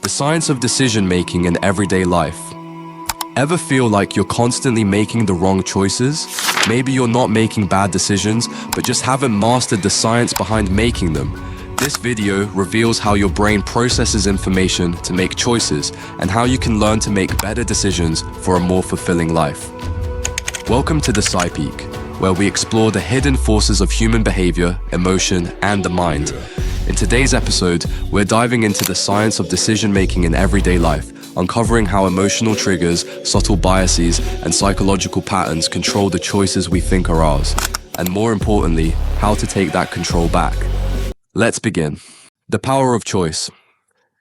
the science of decision-making in everyday life. Ever feel like you're constantly making the wrong choices? Maybe you're not making bad decisions, but just haven't mastered the science behind making them. This video reveals how your brain processes information to make choices and how you can learn to make better decisions for a more fulfilling life. Welcome to the PsyPeak, where we explore the hidden forces of human behavior, emotion, and the mind. In today's episode, we're diving into the science of decision-making in everyday life, uncovering how emotional triggers, subtle biases, and psychological patterns control the choices we think are ours, and more importantly, how to take that control back. Let's begin. The power of choice.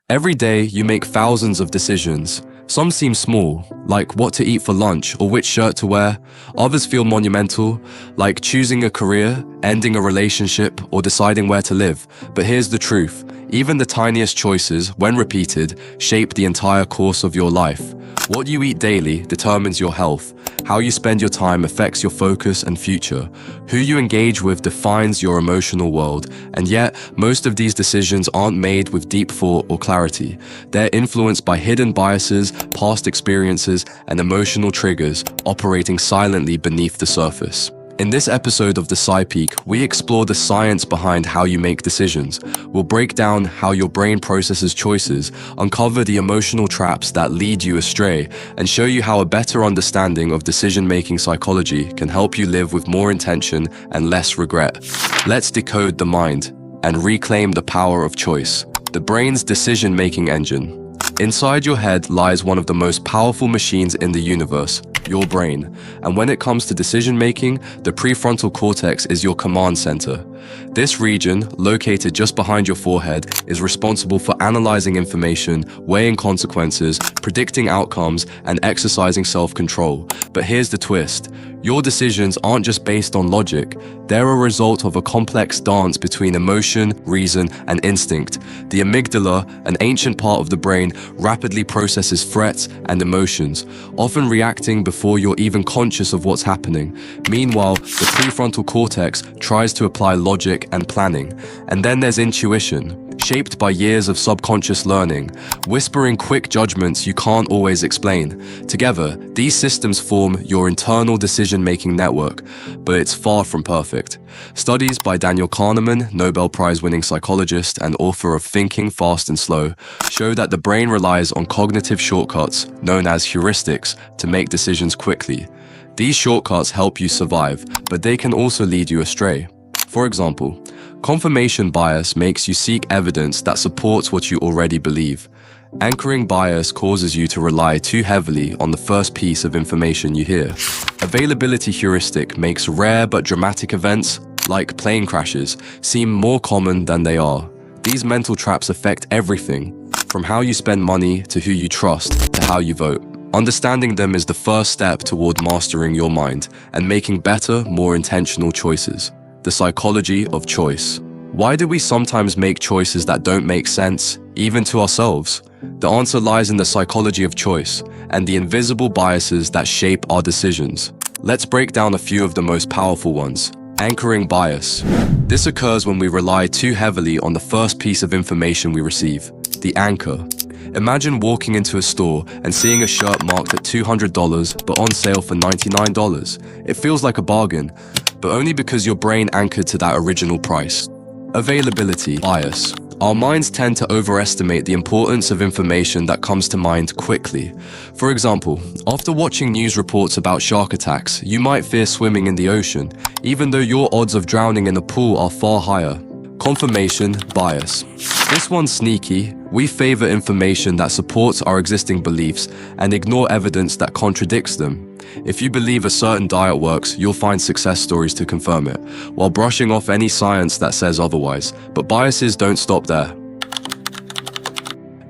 Every day, you make thousands of decisions. Some seem small, like what to eat for lunch or which shirt to wear. Others feel monumental, like choosing a career, ending a relationship, or deciding where to live. But here's the truth. Even the tiniest choices, when repeated, shape the entire course of your life. What you eat daily determines your health. How you spend your time affects your focus and future. Who you engage with defines your emotional world. And yet, most of these decisions aren't made with deep thought or clarity. They're influenced by hidden biases, past experiences, and emotional triggers operating silently beneath the surface. In this episode of the PsyPeak, we explore the science behind how you make decisions. We'll break down how your brain processes choices, uncover the emotional traps that lead you astray, and show you how a better understanding of decision-making psychology can help you live with more intention and less regret. Let's decode the mind and reclaim the power of choice. The brain's decision-making engine. Inside your head lies one of the most powerful machines in the universe, your brain. And when it comes to decision-making, the prefrontal cortex is your command center. This region, located just behind your forehead, is responsible for analyzing information, weighing consequences, predicting outcomes, and exercising self-control. But here's the twist. Your decisions aren't just based on logic. They're a result of a complex dance between emotion, reason, and instinct. The amygdala, an ancient part of the brain, rapidly processes threats and emotions, often reacting before you're even conscious of what's happening. Meanwhile, the prefrontal cortex tries to apply logic and planning. And then there's intuition, shaped by years of subconscious learning, whispering quick judgments you can't always explain. Together, these systems form your internal decision-making network, but it's far from perfect. Studies by Daniel Kahneman, Nobel Prize-winning psychologist and author of Thinking, Fast and Slow, show that the brain relies on cognitive shortcuts, known as heuristics, to make decisions quickly. These shortcuts help you survive, but they can also lead you astray. For example, confirmation bias makes you seek evidence that supports what you already believe. Anchoring bias causes you to rely too heavily on the first piece of information you hear. Availability heuristic makes rare but dramatic events, like plane crashes, seem more common than they are. These mental traps affect everything, from how you spend money to who you trust to how you vote. Understanding them is the first step toward mastering your mind and making better, more intentional choices. The psychology of choice. Why do we sometimes make choices that don't make sense, even to ourselves? The answer lies in the psychology of choice and the invisible biases that shape our decisions. Let's break down a few of the most powerful ones. Anchoring bias. This occurs when we rely too heavily on the first piece of information we receive, the anchor. Imagine walking into a store and seeing a shirt marked at $200 but on sale for $99. It feels like a bargain, but only because your brain anchored to that original price. Availability bias. Our minds tend to overestimate the importance of information that comes to mind quickly. For example, after watching news reports about shark attacks, you might fear swimming in the ocean, even though your odds of drowning in a pool are far higher. Confirmation bias. This one's sneaky. We favor information that supports our existing beliefs and ignore evidence that contradicts them. If you believe a certain diet works, you'll find success stories to confirm it, while brushing off any science that says otherwise. But biases don't stop there.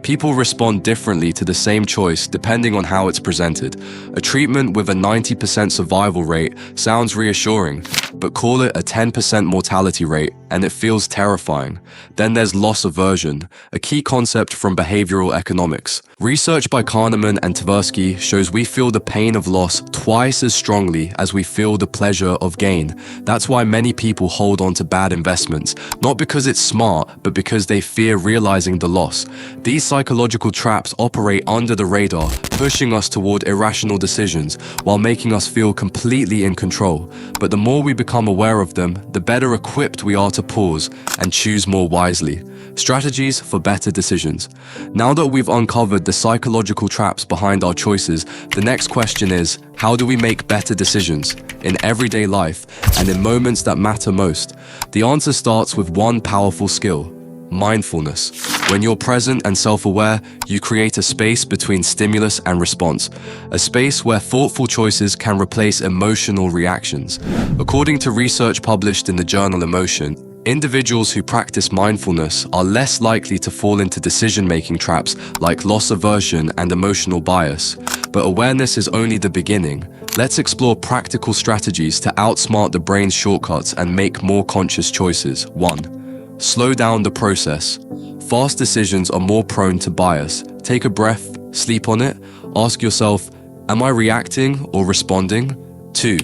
People respond differently to the same choice depending on how it's presented. A treatment with a 90% survival rate sounds reassuring, but call it a 10% mortality rate and it feels terrifying. Then there's loss aversion, a key concept from behavioral economics. Research by Kahneman and Tversky shows we feel the pain of loss twice as strongly as we feel the pleasure of gain. That's why many people hold on to bad investments, not because it's smart, but because they fear realizing the loss. These psychological traps operate under the radar, pushing us toward irrational decisions while making us feel completely in control. But the more we become aware of them, the better equipped we are to pause and choose more wisely. Strategies for better decisions. Now that we've uncovered the psychological traps behind our choices, the next question is, how do we make better decisions in everyday life and in moments that matter most? The answer starts with one powerful skill: mindfulness. When you're present and self-aware, you create a space between stimulus and response, a space where thoughtful choices can replace emotional reactions. According to research published in the journal Emotion, individuals who practice mindfulness are less likely to fall into decision-making traps like loss aversion and emotional bias. But awareness is only the beginning. Let's explore practical strategies to outsmart the brain's shortcuts and make more conscious choices. 1. Slow down the process. Fast decisions are more prone to bias. Take a breath, sleep on it, ask yourself, am I reacting or responding? 2.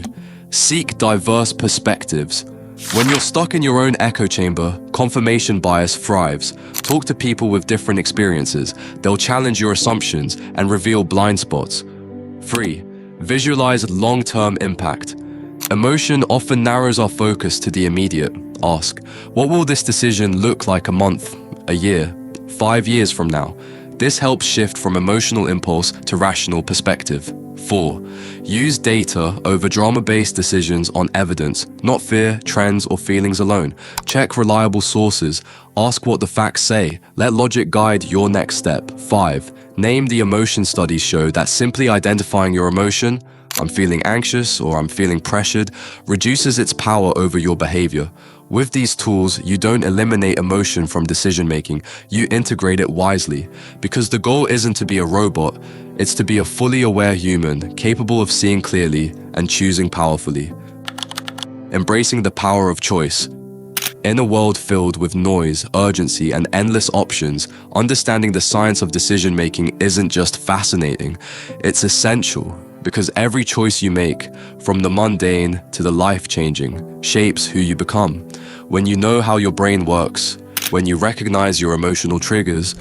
Seek diverse perspectives. When you're stuck in your own echo chamber, confirmation bias thrives. Talk to people with different experiences. They'll challenge your assumptions and reveal blind spots. 3. Visualize long-term impact. Emotion often narrows our focus to the immediate. Ask, what will this decision look like a month, a year, 5 years from now? This helps shift from emotional impulse to rational perspective. 4. Use data over drama-based decisions on evidence, not fear, trends, or feelings alone. Check reliable sources. Ask what the facts say. Let logic guide your next step. 5. Name the emotion studies show that simply identifying your emotion, I'm feeling anxious or I'm feeling pressured, reduces its power over your behavior. With these tools, you don't eliminate emotion from decision-making, you integrate it wisely. Because the goal isn't to be a robot, it's to be a fully aware human, capable of seeing clearly and choosing powerfully. Embracing the power of choice. In a world filled with noise, urgency, and endless options, understanding the science of decision-making isn't just fascinating, it's essential. Because every choice you make, from the mundane to the life-changing, shapes who you become. When you know how your brain works, when you recognize your emotional triggers,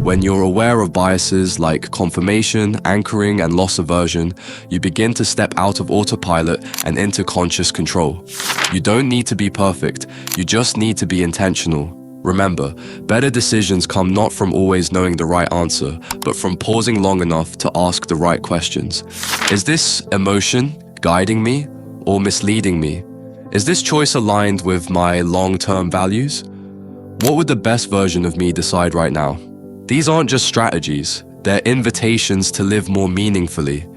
when you're aware of biases like confirmation, anchoring, and loss aversion, you begin to step out of autopilot and into conscious control. You don't need to be perfect, you just need to be intentional. Remember, better decisions come not from always knowing the right answer, but from pausing long enough to ask the right questions. Is this emotion guiding me or misleading me? Is this choice aligned with my long-term values? What would the best version of me decide right now? These aren't just strategies, they're invitations to live more meaningfully.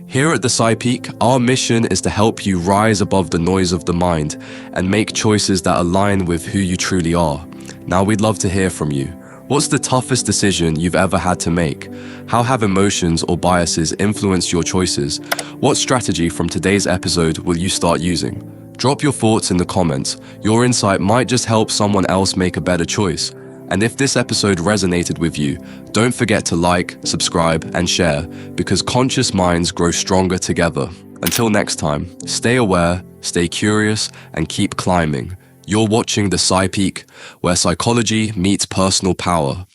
Here at the PsyPeak, our mission is to help you rise above the noise of the mind and make choices that align with who you truly are. Now we'd love to hear from you. What's the toughest decision you've ever had to make? How have emotions or biases influenced your choices? What strategy from today's episode will you start using? Drop your thoughts in the comments. Your insight might just help someone else make a better choice. And if this episode resonated with you, don't forget to like, subscribe, and share, because conscious minds grow stronger together. Until next time, stay aware, stay curious, and keep climbing. You're watching the PsyPeak, where psychology meets personal power.